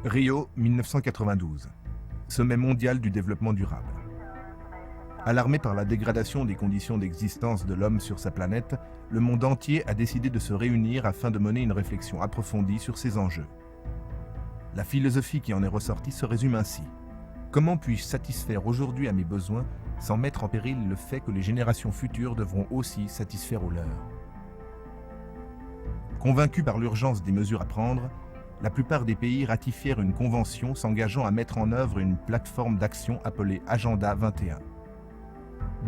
Rio 1992, sommet mondial du développement durable. Alarmé par la dégradation des conditions d'existence de l'homme sur sa planète, le monde entier a décidé de se réunir afin de mener une réflexion approfondie sur ces enjeux. La philosophie qui en est ressortie se résume ainsi. Comment puis-je satisfaire aujourd'hui à mes besoins sans mettre en péril le fait que les générations futures devront aussi satisfaire aux leurs? Convaincus par l'urgence des mesures à prendre, la plupart des pays ratifièrent une convention s'engageant à mettre en œuvre une plateforme d'action appelée Agenda 21.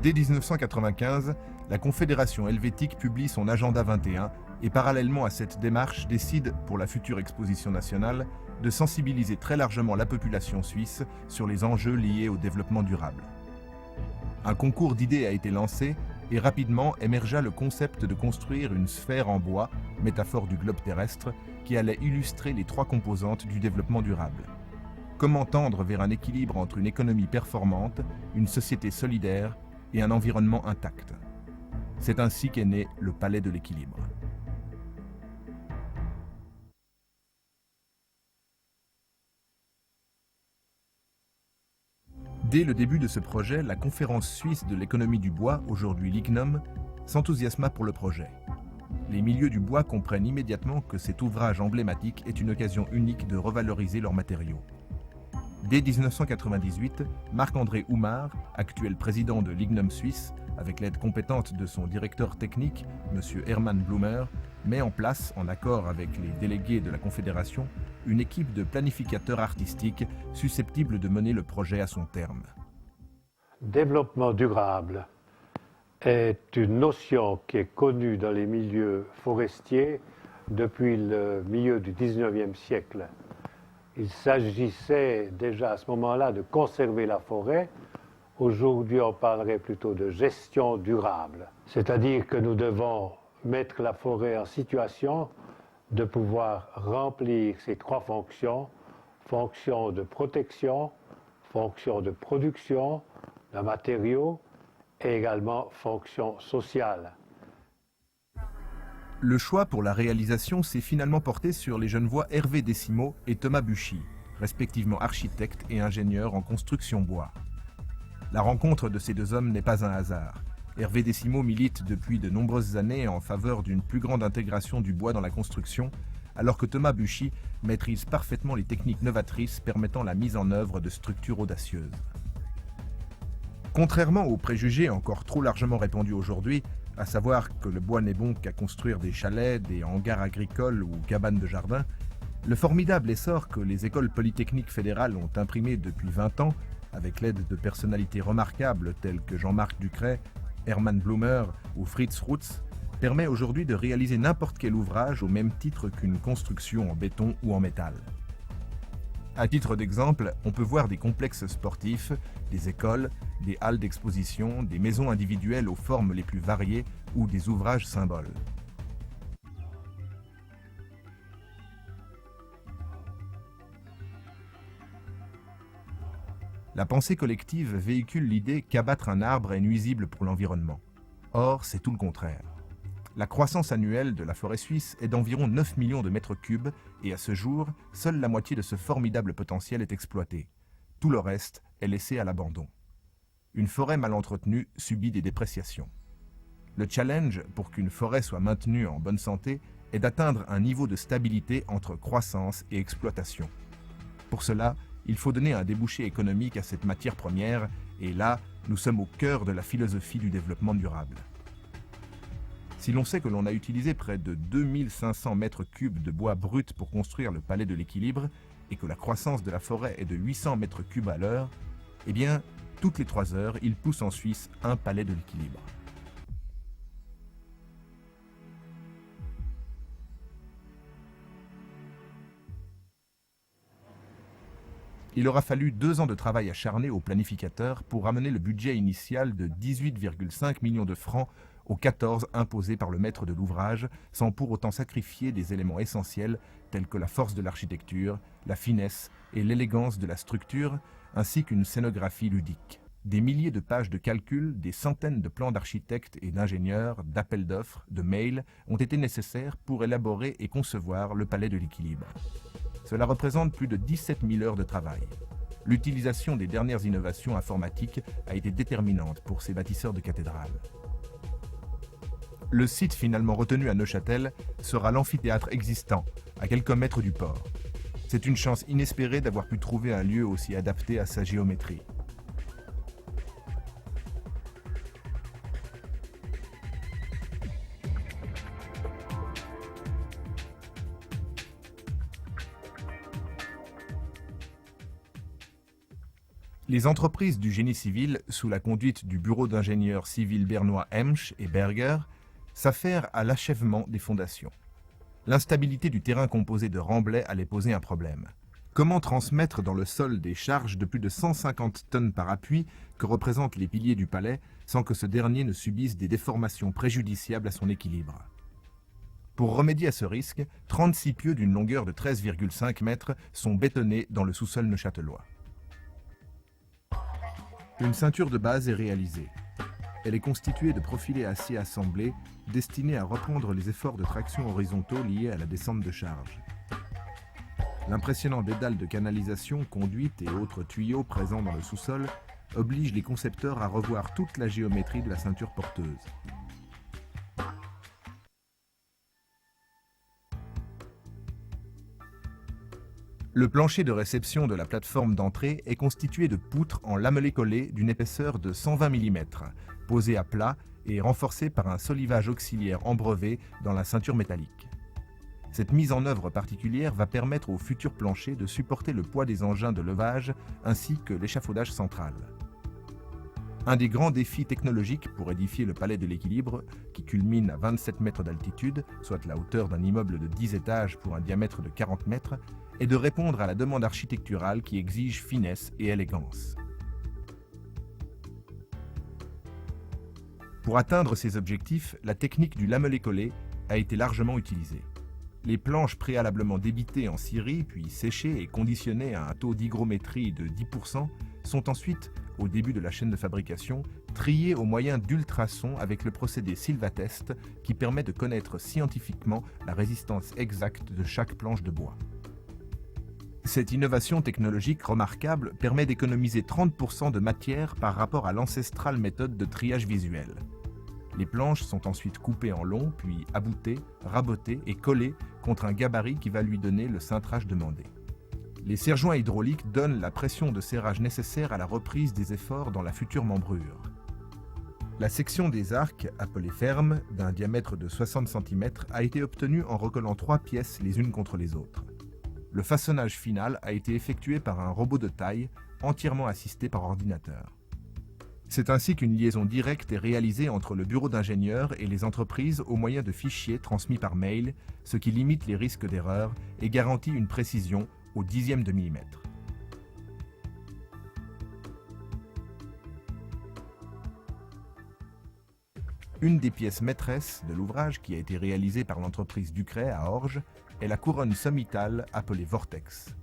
Dès 1995, la Confédération helvétique publie son Agenda 21 et parallèlement à cette démarche décide, pour la future exposition nationale, de sensibiliser très largement la population suisse sur les enjeux liés au développement durable. Un concours d'idées a été lancé et rapidement émergea le concept de construire une sphère en bois, métaphore du globe terrestre, qui allait illustrer les trois composantes du développement durable. Comment tendre vers un équilibre entre une économie performante, une société solidaire et un environnement intact. C'est ainsi qu'est né le Palais de l'équilibre. Dès le début de ce projet, la Conférence suisse de l'économie du bois, aujourd'hui l'ICNOM, s'enthousiasma pour le projet. Les milieux du bois comprennent immédiatement que cet ouvrage emblématique est une occasion unique de revaloriser leurs matériaux. Dès 1998, Marc-André Oumar, actuel président de l'ICNOM suisse, avec l'aide compétente de son directeur technique, M. Hermann Blumer, met en place, en accord avec les délégués de la Confédération, une équipe de planificateurs artistiques susceptible de mener le projet à son terme. Développement durable est une notion qui est connue dans les milieux forestiers depuis le milieu du 19e siècle. Il s'agissait déjà à ce moment-là de conserver la forêt. Aujourd'hui, on parlerait plutôt de gestion durable. C'est-à-dire que nous devons mettre la forêt en situation de pouvoir remplir ces trois fonctions, fonction de protection, fonction de production de matériaux et également fonction sociale. Le choix pour la réalisation s'est finalement porté sur les Genevois Hervé Décimo et Thomas Buchy, respectivement architectes et ingénieurs en construction bois. La rencontre de ces deux hommes n'est pas un hasard. Hervé Décimo milite depuis de nombreuses années en faveur d'une plus grande intégration du bois dans la construction, alors que Thomas Buchy maîtrise parfaitement les techniques novatrices permettant la mise en œuvre de structures audacieuses. Contrairement aux préjugés encore trop largement répandus aujourd'hui, à savoir que le bois n'est bon qu'à construire des chalets, des hangars agricoles ou cabanes de jardin, le formidable essor que les écoles polytechniques fédérales ont imprimé depuis 20 ans, avec l'aide de personnalités remarquables telles que Jean-Marc Ducret, Hermann Blumer ou Fritz Rutz, permet aujourd'hui de réaliser n'importe quel ouvrage au même titre qu'une construction en béton ou en métal. À titre d'exemple, on peut voir des complexes sportifs, des écoles, des halles d'exposition, des maisons individuelles aux formes les plus variées ou des ouvrages symboles. La pensée collective véhicule l'idée qu'abattre un arbre est nuisible pour l'environnement. Or, c'est tout le contraire. La croissance annuelle de la forêt suisse est d'environ 9 millions de mètres cubes et à ce jour, seule la moitié de ce formidable potentiel est exploitée. Tout le reste est laissé à l'abandon. Une forêt mal entretenue subit des dépréciations. Le challenge pour qu'une forêt soit maintenue en bonne santé est d'atteindre un niveau de stabilité entre croissance et exploitation. Pour cela, il faut donner un débouché économique à cette matière première et là, nous sommes au cœur de la philosophie du développement durable. Si l'on sait que l'on a utilisé près de 2500 mètres cubes de bois brut pour construire le palais de l'équilibre et que la croissance de la forêt est de 800 mètres cubes à l'heure, eh bien, toutes les 3 heures, il pousse en Suisse un palais de l'équilibre. Il aura fallu 2 ans de travail acharné aux planificateurs pour ramener le budget initial de 18,5 millions de francs aux 14 imposés par le maître de l'ouvrage, sans pour autant sacrifier des éléments essentiels tels que la force de l'architecture, la finesse et l'élégance de la structure, ainsi qu'une scénographie ludique. Des milliers de pages de calcul, des centaines de plans d'architectes et d'ingénieurs, d'appels d'offres, de mails ont été nécessaires pour élaborer et concevoir le palais de l'équilibre. Cela représente plus de 17 000 heures de travail. L'utilisation des dernières innovations informatiques a été déterminante pour ces bâtisseurs de cathédrales. Le site finalement retenu à Neuchâtel sera l'amphithéâtre existant, à quelques mètres du port. C'est une chance inespérée d'avoir pu trouver un lieu aussi adapté à sa géométrie. Les entreprises du génie civil, sous la conduite du bureau d'ingénieurs civils bernois Emsch et Berger, s'affairent à l'achèvement des fondations. L'instabilité du terrain composé de remblais allait poser un problème. Comment transmettre dans le sol des charges de plus de 150 tonnes par appui que représentent les piliers du palais sans que ce dernier ne subisse des déformations préjudiciables à son équilibre? Pour remédier à ce risque, 36 pieux d'une longueur de 13,5 mètres sont bétonnés dans le sous-sol neuchâtelois. Une ceinture de base est réalisée. Elle est constituée de profilés acier assemblés destinés à reprendre les efforts de traction horizontaux liés à la descente de charge. L'impressionnant dédale de canalisation, conduite et autres tuyaux présents dans le sous-sol oblige les concepteurs à revoir toute la géométrie de la ceinture porteuse. Le plancher de réception de la plateforme d'entrée est constitué de poutres en lamelé collé d'une épaisseur de 120 mm, posées à plat et renforcées par un solivage auxiliaire embrevé dans la ceinture métallique. Cette mise en œuvre particulière va permettre au futur plancher de supporter le poids des engins de levage ainsi que l'échafaudage central. Un des grands défis technologiques pour édifier le palais de l'équilibre, qui culmine à 27 mètres d'altitude, soit la hauteur d'un immeuble de 10 étages pour un diamètre de 40 mètres, est de répondre à la demande architecturale qui exige finesse et élégance. Pour atteindre ces objectifs, la technique du lamelé-collé a été largement utilisée. Les planches préalablement débitées en scierie, puis séchées et conditionnées à un taux d'hygrométrie de 10%, sont ensuite, au début de la chaîne de fabrication, triées au moyen d'ultrasons avec le procédé Silvatest qui permet de connaître scientifiquement la résistance exacte de chaque planche de bois. Cette innovation technologique remarquable permet d'économiser 30% de matière par rapport à l'ancestrale méthode de triage visuel. Les planches sont ensuite coupées en long, puis aboutées, rabotées et collées contre un gabarit qui va lui donner le cintrage demandé. Les serre-joints hydrauliques donnent la pression de serrage nécessaire à la reprise des efforts dans la future membrure. La section des arcs, appelée ferme, d'un diamètre de 60 cm, a été obtenue en recollant 3 pièces les unes contre les autres. Le façonnage final a été effectué par un robot de taille, entièrement assisté par ordinateur. C'est ainsi qu'une liaison directe est réalisée entre le bureau d'ingénieurs et les entreprises au moyen de fichiers transmis par mail, ce qui limite les risques d'erreur et garantit une précision au dixième de millimètre. Une des pièces maîtresses de l'ouvrage qui a été réalisée par l'entreprise Ducret à Orge est la couronne sommitale appelée Vortex.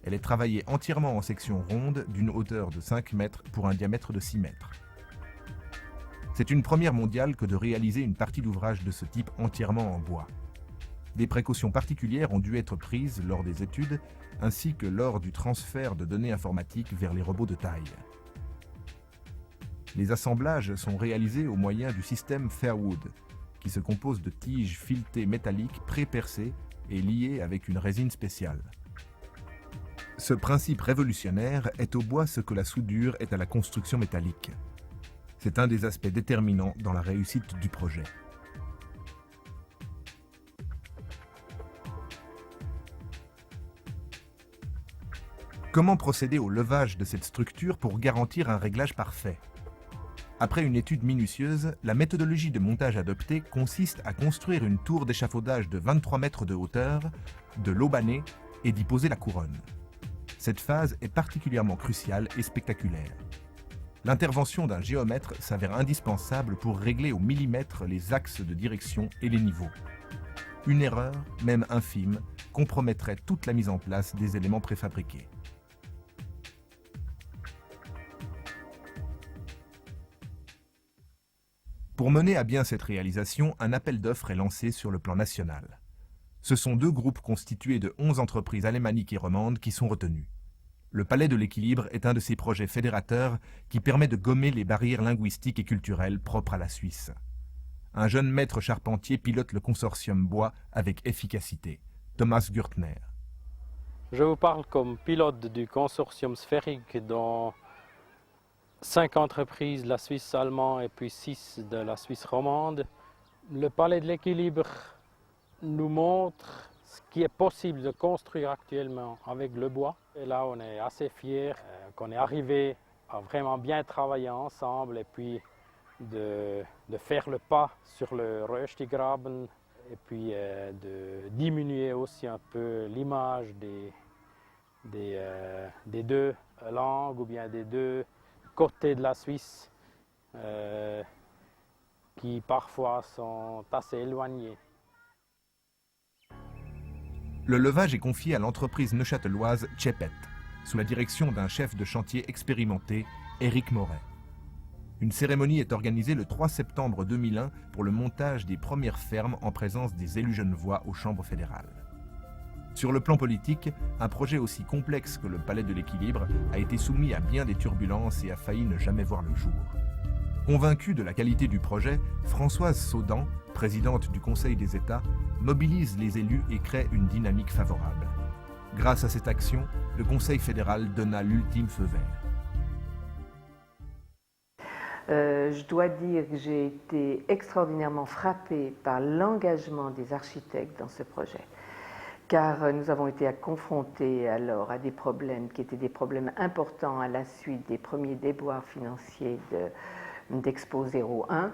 Elle est travaillée entièrement en section ronde d'une hauteur de 5 mètres pour un diamètre de 6 mètres. C'est une première mondiale que de réaliser une partie d'ouvrage de ce type entièrement en bois. Des précautions particulières ont dû être prises lors des études, ainsi que lors du transfert de données informatiques vers les robots de taille. Les assemblages sont réalisés au moyen du système Fairwood, qui se compose de tiges filetées métalliques pré-percées et liées avec une résine spéciale. Ce principe révolutionnaire est au bois ce que la soudure est à la construction métallique. C'est un des aspects déterminants dans la réussite du projet. Comment procéder au levage de cette structure pour garantir un réglage parfait ? Après une étude minutieuse, la méthodologie de montage adoptée consiste à construire une tour d'échafaudage de 23 mètres de hauteur, de l'aubaner et d'y poser la couronne. Cette phase est particulièrement cruciale et spectaculaire. L'intervention d'un géomètre s'avère indispensable pour régler au millimètre les axes de direction et les niveaux. Une erreur, même infime, compromettrait toute la mise en place des éléments préfabriqués. Pour mener à bien cette réalisation, un appel d'offres est lancé sur le plan national. Ce sont 2 groupes constitués de 11 entreprises alémaniques et romandes qui sont retenus. Le Palais de l'Équilibre est un de ces projets fédérateurs qui permet de gommer les barrières linguistiques et culturelles propres à la Suisse. Un jeune maître charpentier pilote le consortium bois avec efficacité, Thomas Gürtner. Je vous parle comme pilote du consortium sphérique dont 5 entreprises de la Suisse allemande et puis 6 de la Suisse romande. Le Palais de l'Équilibre nous montre ce qui est possible de construire actuellement avec le bois. Et là, on est assez fiers qu'on est arrivé à vraiment bien travailler ensemble et puis de faire le pas sur le Röstigraben et puis de diminuer aussi un peu l'image des 2 langues ou bien des 2 côtés de la Suisse qui parfois sont assez éloignés. Le levage est confié à l'entreprise neuchâteloise Tchepet, sous la direction d'un chef de chantier expérimenté, Éric Moret. Une cérémonie est organisée le 3 septembre 2001 pour le montage des premières fermes en présence des élus genevois aux chambres fédérales. Sur le plan politique, un projet aussi complexe que le Palais de l'Équilibre a été soumis à bien des turbulences et a failli ne jamais voir le jour. Convaincue de la qualité du projet, Françoise Saudan, présidente du Conseil des États, mobilise les élus et crée une dynamique favorable. Grâce à cette action, le Conseil fédéral donna l'ultime feu vert. Je dois dire que j'ai été extraordinairement frappée par l'engagement des architectes dans ce projet, car nous avons été confrontés alors à des problèmes qui étaient des problèmes importants à la suite des premiers déboires financiers d'Expo 01.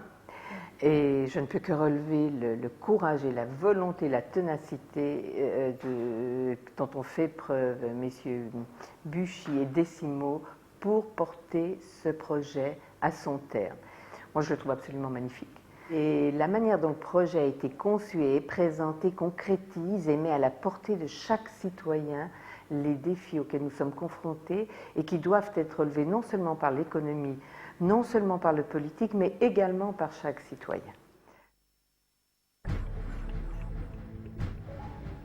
Et je ne peux que relever le courage et la volonté, la ténacité dont ont fait preuve messieurs Buchy et Décimo pour porter ce projet à son terme. Moi, je le trouve absolument magnifique. Et la manière dont le projet a été conçu et présenté concrétise et met à la portée de chaque citoyen les défis auxquels nous sommes confrontés et qui doivent être relevés non seulement par l'économie, non seulement par le politique, mais également par chaque citoyen.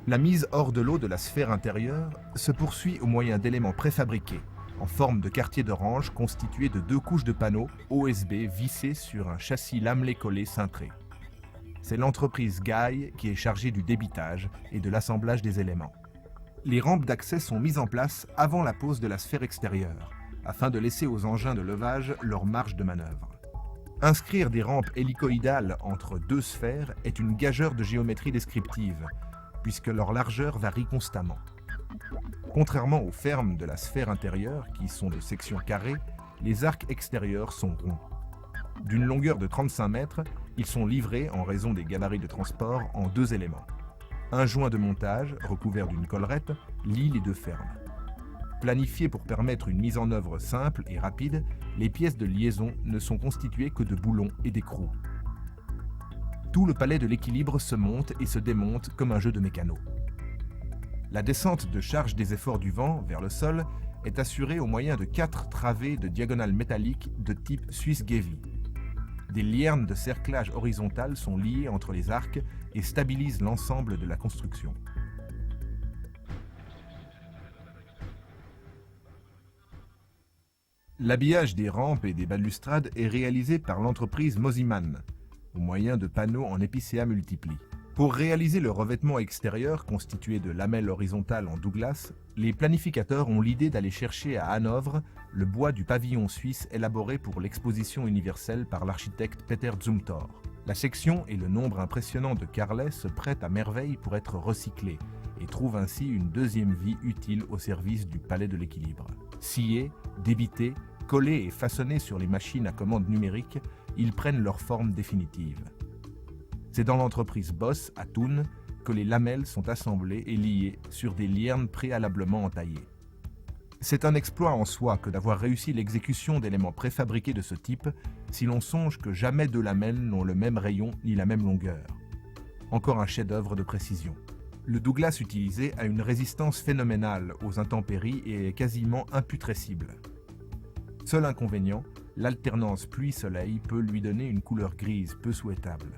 La mise hors de l'eau de la sphère intérieure se poursuit au moyen d'éléments préfabriqués, en forme de quartier d'orange constitué de 2 couches de panneaux OSB vissés sur un châssis lamelé collé cintré. C'est l'entreprise Gaille qui est chargée du débitage et de l'assemblage des éléments. Les rampes d'accès sont mises en place avant la pose de la sphère extérieure, afin de laisser aux engins de levage leur marge de manœuvre. Inscrire des rampes hélicoïdales entre 2 sphères est une gageure de géométrie descriptive, puisque leur largeur varie constamment. Contrairement aux fermes de la sphère intérieure, qui sont de section carrée, les arcs extérieurs sont ronds. D'une longueur de 35 mètres, ils sont livrés, en raison des gabarits de transport, en 2 éléments. Un joint de montage, recouvert d'une collerette, lie les 2 fermes. Planifiées pour permettre une mise en œuvre simple et rapide, les pièces de liaison ne sont constituées que de boulons et d'écrous. Tout le palais de l'Équilibre se monte et se démonte comme un jeu de mécano. La descente de charge des efforts du vent vers le sol est assurée au moyen de 4 travées de diagonale métallique de type Swiss Gevy. Des liernes de cerclage horizontal sont liées entre les arcs et stabilisent l'ensemble de la construction. L'habillage des rampes et des balustrades est réalisé par l'entreprise Mosimann, au moyen de panneaux en épicéa multipli. Pour réaliser le revêtement extérieur constitué de lamelles horizontales en Douglas, les planificateurs ont l'idée d'aller chercher à Hanovre le bois du pavillon suisse élaboré pour l'exposition universelle par l'architecte Peter Zumthor. La section et le nombre impressionnant de carrelets se prêtent à merveille pour être recyclés et trouvent ainsi une deuxième vie utile au service du Palais de l'Équilibre. Sciés, débités, collés et façonnés sur les machines à commande numérique, ils prennent leur forme définitive. C'est dans l'entreprise Boss, à Thun, que les lamelles sont assemblées et liées sur des liernes préalablement entaillées. C'est un exploit en soi que d'avoir réussi l'exécution d'éléments préfabriqués de ce type, si l'on songe que jamais 2 lamelles n'ont le même rayon ni la même longueur. Encore un chef-d'œuvre de précision. Le Douglas utilisé a une résistance phénoménale aux intempéries et est quasiment imputrescible. Seul inconvénient, l'alternance pluie-soleil peut lui donner une couleur grise peu souhaitable.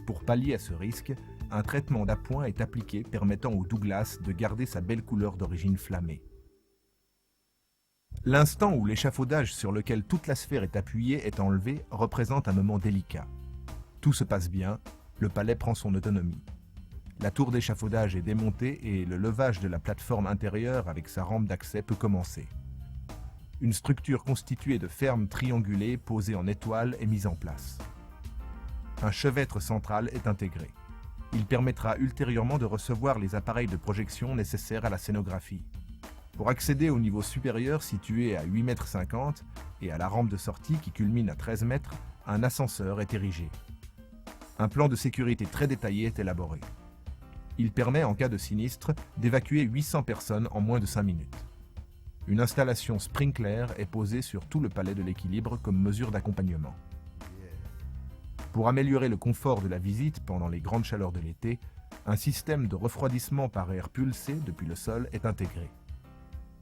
Pour pallier à ce risque, un traitement d'appoint est appliqué permettant au Douglas de garder sa belle couleur d'origine flammée. L'instant où l'échafaudage sur lequel toute la sphère est appuyée est enlevé représente un moment délicat. Tout se passe bien, le palais prend son autonomie. La tour d'échafaudage est démontée et le levage de la plateforme intérieure avec sa rampe d'accès peut commencer. Une structure constituée de fermes triangulées posées en étoile est mise en place. Un chevêtre central est intégré. Il permettra ultérieurement de recevoir les appareils de projection nécessaires à la scénographie. Pour accéder au niveau supérieur situé à 8,50 m et à la rampe de sortie qui culmine à 13 mètres, un ascenseur est érigé. Un plan de sécurité très détaillé est élaboré. Il permet, en cas de sinistre, d'évacuer 800 personnes en moins de 5 minutes. Une installation sprinkler est posée sur tout le palais de l'équilibre comme mesure d'accompagnement. Pour améliorer le confort de la visite pendant les grandes chaleurs de l'été, un système de refroidissement par air pulsé depuis le sol est intégré.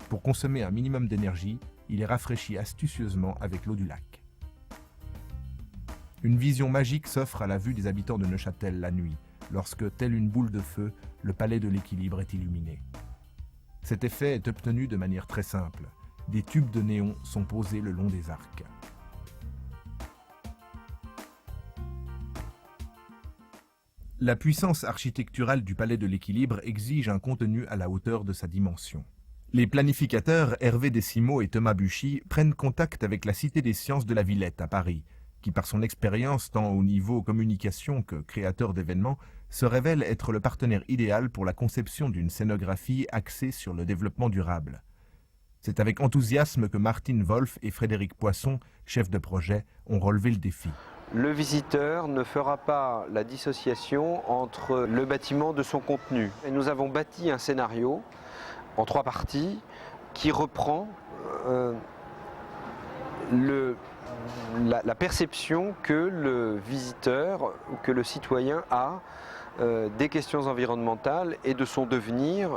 Pour consommer un minimum d'énergie, il est rafraîchi astucieusement avec l'eau du lac. Une vision magique s'offre à la vue des habitants de Neuchâtel la nuit, lorsque, telle une boule de feu, le palais de l'équilibre est illuminé. Cet effet est obtenu de manière très simple. Des tubes de néon sont posés le long des arcs. La puissance architecturale du palais de l'équilibre exige un contenu à la hauteur de sa dimension. Les planificateurs Hervé Décimo et Thomas Buchy prennent contact avec la Cité des Sciences de la Villette à Paris, qui par son expérience tant au niveau communication que créateur d'événements, se révèle être le partenaire idéal pour la conception d'une scénographie axée sur le développement durable. C'est avec enthousiasme que Martine Wolf et Frédéric Poisson, chefs de projet, ont relevé le défi. Le visiteur ne fera pas la dissociation entre le bâtiment de son contenu. Et nous avons bâti un scénario en 3 parties qui reprend la perception que le visiteur ou que le citoyen a des questions environnementales et de son devenir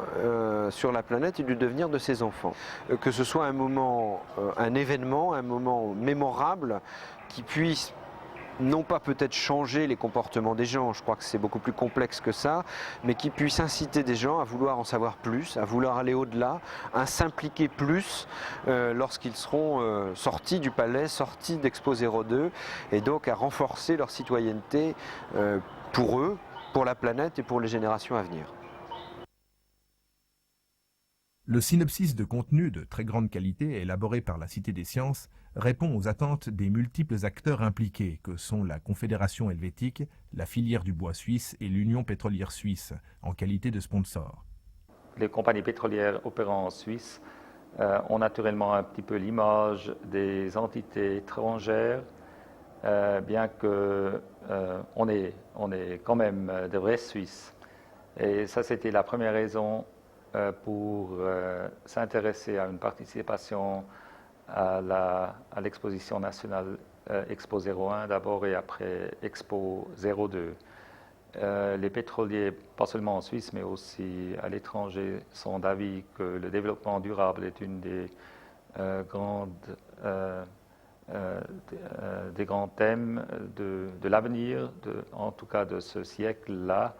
sur la planète et du devenir de ses enfants. Que ce soit un moment, un événement, un moment mémorable qui puisse non pas peut-être changer les comportements des gens, je crois que c'est beaucoup plus complexe que ça, mais qui puisse inciter des gens à vouloir en savoir plus, à vouloir aller au-delà, à s'impliquer plus lorsqu'ils seront sortis du palais, sortis d'Expo 02, et donc à renforcer leur citoyenneté pour eux, pour la planète et pour les générations à venir. Le synopsis de contenu de très grande qualité élaboré par la Cité des Sciences répond aux attentes des multiples acteurs impliqués que sont la Confédération helvétique, la filière du bois suisse et l'Union pétrolière suisse en qualité de sponsors. Les compagnies pétrolières opérant en Suisse ont naturellement un petit peu l'image des entités étrangères, bien que on est quand même de vrais Suisses. Et ça, c'était la première raison pour s'intéresser à une participation à l'exposition nationale Expo 01 d'abord et après Expo 02. Les pétroliers, pas seulement en Suisse mais aussi à l'étranger, sont d'avis que le développement durable est une des grands thèmes de l'avenir, en tout cas de ce siècle-là.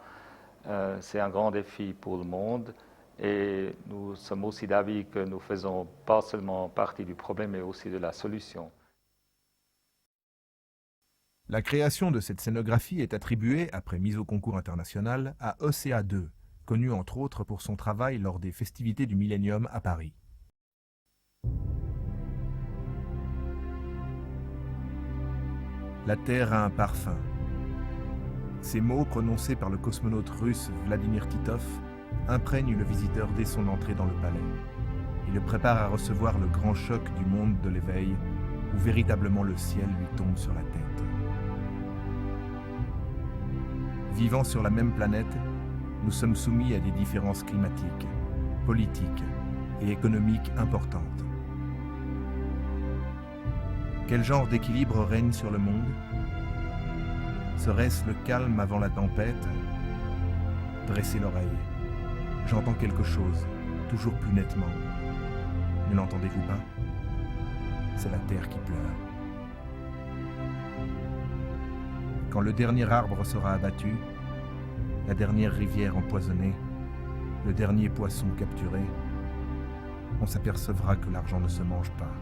C'est un grand défi pour le monde. Et nous sommes aussi d'avis que nous faisons pas seulement partie du problème, mais aussi de la solution. La création de cette scénographie est attribuée, après mise au concours international, à Océa 2, connu entre autres pour son travail lors des festivités du Millénium à Paris. La Terre a un parfum. Ces mots prononcés par le cosmonaute russe Vladimir Titov imprègne le visiteur dès son entrée dans le palais et le prépare à recevoir le grand choc du monde de l'éveil où véritablement le ciel lui tombe sur la tête. Vivant sur la même planète, nous sommes soumis à des différences climatiques, politiques et économiques importantes. Quel genre d'équilibre règne sur le monde ? Serait-ce le calme avant la tempête ? Dressez l'oreille. J'entends quelque chose, toujours plus nettement. Ne l'entendez-vous pas ? C'est la terre qui pleure. Quand le dernier arbre sera abattu, la dernière rivière empoisonnée, le dernier poisson capturé, on s'apercevra que l'argent ne se mange pas.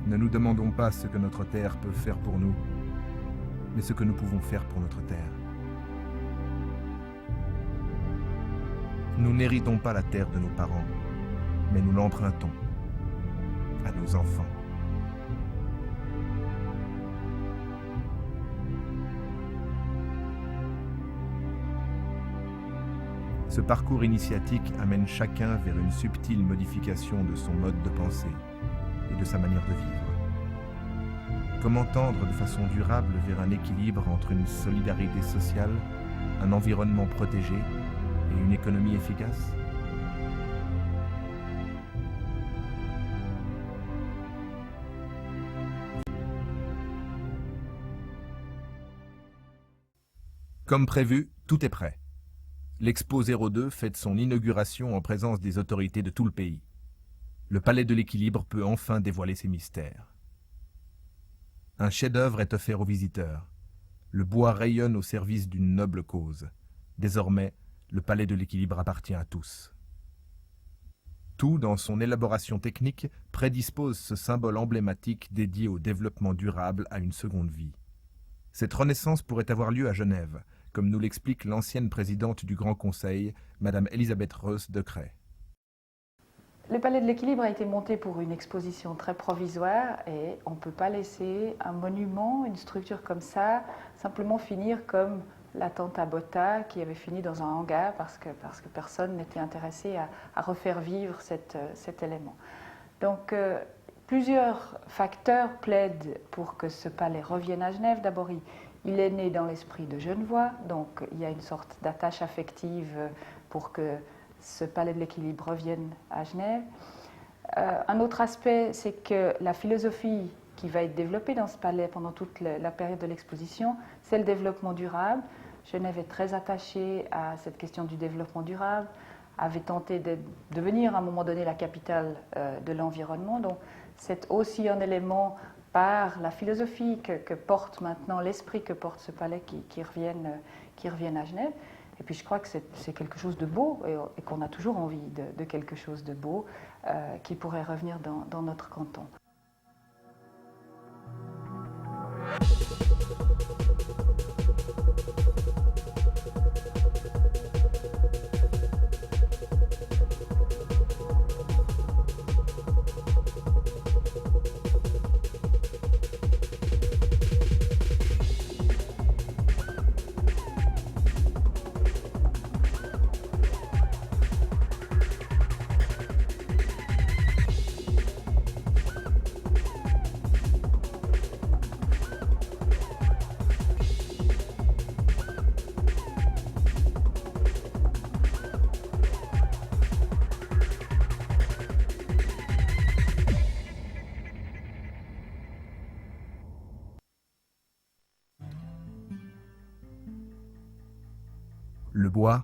Ne nous demandons pas ce que notre terre peut faire pour nous, mais ce que nous pouvons faire pour notre terre. Nous n'héritons pas la terre de nos parents, mais nous l'empruntons à nos enfants. Ce parcours initiatique amène chacun vers une subtile modification de son mode de pensée et de sa manière de vivre. Comment tendre de façon durable vers un équilibre entre une solidarité sociale, un environnement protégé et une économie efficace? Comme prévu, tout est prêt. L'Expo 02 fête son inauguration en présence des autorités de tout le pays. Le Palais de l'Équilibre peut enfin dévoiler ses mystères. Un chef-d'œuvre est offert aux visiteurs. Le bois rayonne au service d'une noble cause. Désormais, le Palais de l'Équilibre appartient à tous. Tout, dans son élaboration technique, prédispose ce symbole emblématique dédié au développement durable à une seconde vie. Cette renaissance pourrait avoir lieu à Genève, comme nous l'explique l'ancienne présidente du Grand Conseil, Madame Elisabeth Reuss de Cray. Le Palais de l'Équilibre a été monté pour une exposition très provisoire et on ne peut pas laisser un monument, une structure comme ça, simplement finir comme la tente à Botta qui avait fini dans un hangar parce que personne n'était intéressé à refaire vivre cet élément. Donc plusieurs facteurs plaident pour que ce palais revienne à Genève. D'abord, il est né dans l'esprit de Genevois, donc il y a une sorte d'attache affective pour que ce Palais de l'Équilibre revienne à Genève. Un autre aspect, c'est que la philosophie qui va être développée dans ce palais pendant toute la période de l'exposition, c'est le développement durable. Genève est très attachée à cette question du développement durable, avait tenté de devenir à un moment donné la capitale de l'environnement. Donc c'est aussi un élément par la philosophie que porte maintenant, l'esprit que porte ce palais qui revienne à Genève. Et puis je crois que c'est quelque chose de beau et qu'on a toujours envie de quelque chose de beau qui pourrait revenir dans notre canton. Le bois,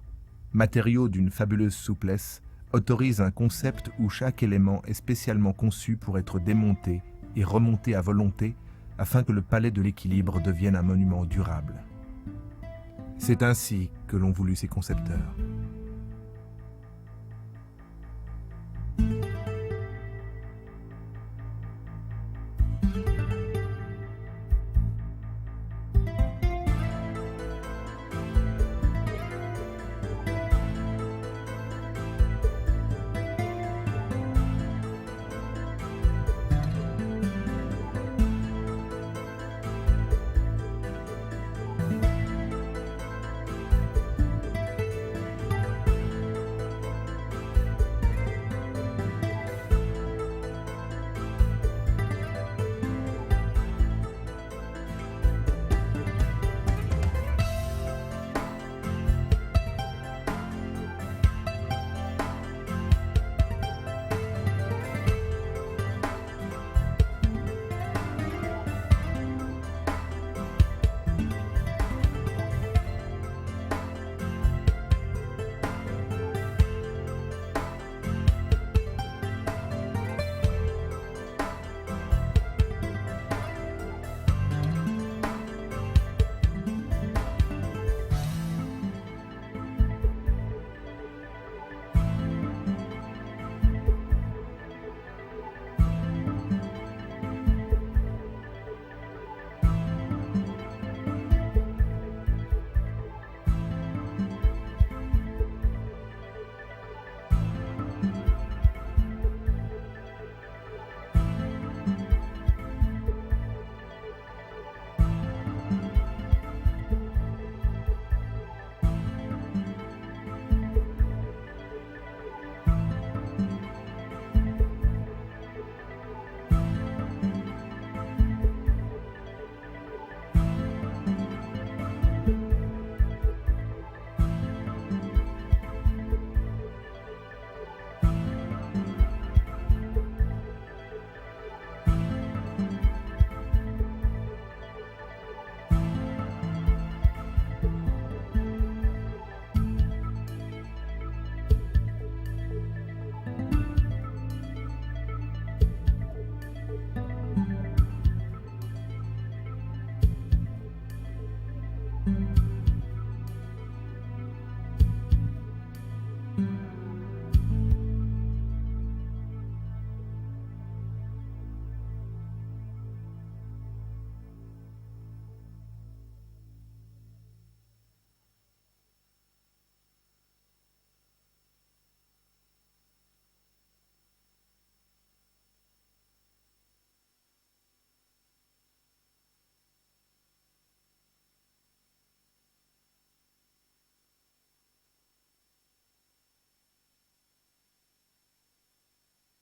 matériau d'une fabuleuse souplesse, autorise un concept où chaque élément est spécialement conçu pour être démonté et remonté à volonté afin que le Palais de l'Équilibre devienne un monument durable. C'est ainsi que l'ont voulu ses concepteurs.